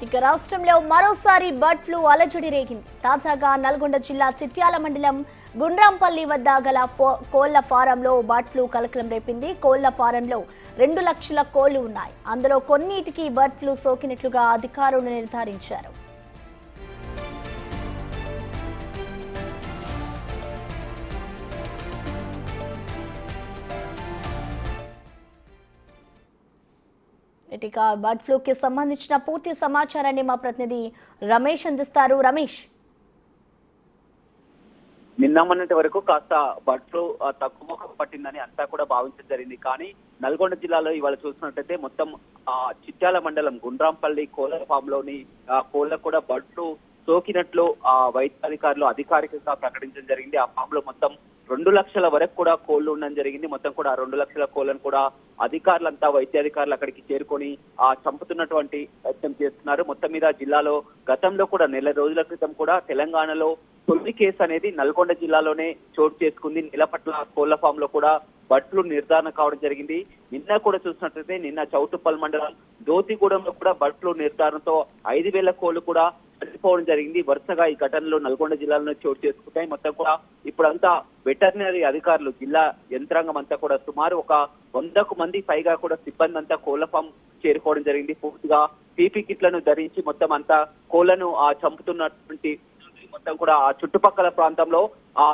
ఇక రాష్ట్రంలో మరోసారి బర్డ్ ఫ్లూ అలజడి రేగింది. తాజాగా నల్గొండ జిల్లా చిట్యాల మండలం గుండ్రాంపల్లి వద్ద గల కోళ్ల ఫారంలో బర్డ్ ఫ్లూ కలకలం రేపింది. కోళ్ల ఫారంలో 2 లక్షల కోళ్లు ఉన్నాయి. అందులో కొన్నిటికి బర్డ్ ఫ్లూ సోకినట్లుగా అధికారులు నిర్ధారించారు. ఇక బర్డ్ ఫ్లూకి సంబంధించిన పూర్తి సమాచారాన్ని మా ప్రతినిధి రమేష్ అందిస్తారు. రమేష్, నిన్న మొన్నటి వరకు కాస్త బర్డ్ ఫ్లూ తక్కువ పట్టిందని అంతా కూడా భావించడం జరిగింది. కానీ నల్గొండ జిల్లాలో ఇవాళ చూసినట్టయితే మొత్తం చిట్యాల మండలం గుండ్రాంపల్లి కోళ్ల ఫామ్ లోని కోళ్లకు కూడా బర్డ్ ఫ్లూ సోకినట్లు వైద్యాధికారులు అధికారికంగా ప్రకటించడం జరిగింది. ఆ ఫామ్ లో మొత్తం 2 లక్షల వరకు కూడా కోళ్లు ఉండడం జరిగింది. మొత్తం కూడా 2 లక్షల కోళ్లను కూడా అధికారులంతా వైద్యాధికారులు అక్కడికి చేరుకొని చంపుతున్నటువంటి ప్రయత్నం చేస్తున్నారు. మొత్తం మీద జిల్లాలో గతంలో కూడా నెల రోజుల క్రితం కూడా తెలంగాణలో తొలి కేసు అనేది నల్గొండ జిల్లాలోనే చోటు చేసుకుంది. నిలపట్ల కోళ్ల ఫామ్ లో కూడా బర్డ్ ఫ్లూ నిర్ధారణ కావడం జరిగింది. నిన్న కూడా చూసినట్లయితే నిన్న చౌటుప్పల్ మండలం దోతిగూడెంలో కూడా బర్డ్ ఫ్లూ నిర్ధారణతో 5,000 కోళ్లు కూడా చనిపోవడం జరిగింది. వరుసగా ఈ ఘటనలో నల్గొండ జిల్లాలో చోటు చేసుకుంటాయి. మొత్తం కూడా ఇప్పుడంతా వెటర్నరీ అధికారులు జిల్లా యంత్రాంగం అంతా కూడా సుమారు ఒక 100కు మంది పైగా కూడా సిబ్బంది అంతా కోళ్ల ఫామ్ చేరుకోవడం జరిగింది. పూర్తిగా పీపీ కిట్లను ధరించి మొత్తం అంతా కోళ్లను చంపుతున్నటువంటి మొత్తం కూడా ఆ చుట్టుపక్కల ప్రాంతంలో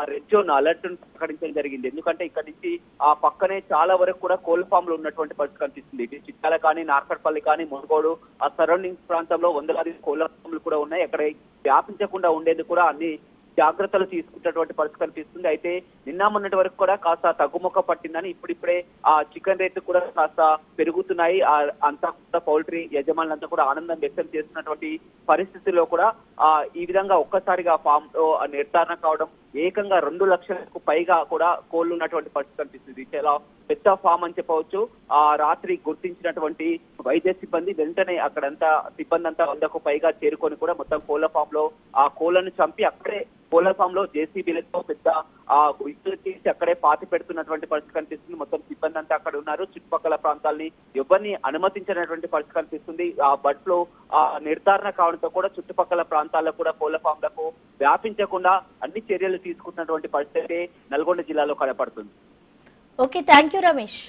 రెడ్ జోన్ అలర్ట్ ప్రకటించడం జరిగింది. ఎందుకంటే ఇక్కడ నుంచి ఆ పక్కనే చాలా వరకు కూడా కోళ్ల ఫామ్ లో ఉన్నటువంటి పరిస్థితి కనిపిస్తుంది. ఇది చిట్యాల కానీ నార్కట్పల్లి కానీ మునుగోడు ఆ సరౌండింగ్స్ ప్రాంతంలో వందలాది కోళ్ల ఫామ్లు కూడా ఉన్నాయి. అక్కడ వ్యాపించకుండా ఉండేందుకు కూడా అన్ని జాగ్రత్తలు తీసుకున్నటువంటి పరిస్థితి కనిపిస్తుంది. అయితే నిన్న మొన్నటి వరకు కూడా కాస్త తగ్గుముఖ పట్టిందని ఇప్పుడిప్పుడే ఆ చికెన్ రేట్లు కూడా కాస్త పెరుగుతున్నాయి. అంతా కూడా పౌల్ట్రీ యజమానులంతా కూడా ఆనందం వ్యక్తం చేస్తున్నటువంటి పరిస్థితుల్లో కూడా ఈ విధంగా ఒక్కసారిగా ఫామ్ లో నిర్ధారణ కావడం ఏకంగా 2 లక్షలకు పైగా కూడా కోళ్లు ఉన్నటువంటి పరిస్థితి కనిపిస్తుంది. చాలా పెద్ద ఫామ్ అని చెప్పవచ్చు. రాత్రి గుర్తించినటువంటి వైద్య సిబ్బంది వెంటనే అక్కడంతా సిబ్బంది అంతా 100కు పైగా చేరుకొని కూడా మొత్తం కోళ్ల ఫామ్ లో ఆ కోళ్లను చంపి అక్కడే కోళ్ల ఫామ్ లో జేసీబీలతో పెద్ద విద్యులు తీసి అక్కడే పాతి పెడుతున్నటువంటి పరిస్థితి కనిపిస్తుంది. మొత్తం సిబ్బంది అంతా అక్కడ ఉన్నారు. చుట్టుపక్కల ప్రాంతాలని ఎవరిని అనుమతించినటువంటి పరిస్థితి కనిపిస్తుంది. ఆ బర్డ్ ఫ్లూ నిర్ధారణ కావడంతో కూడా చుట్టుపక్కల ప్రాంతాల్లో కూడా కోళ్ల ఫామ్లకు వ్యాపించకుండా అన్ని చర్యలు తీసుకుంటున్నటువంటి పరిస్థితి నల్గొండ జిల్లాలో కనపడుతుంది. Okay, thank you Ramesh.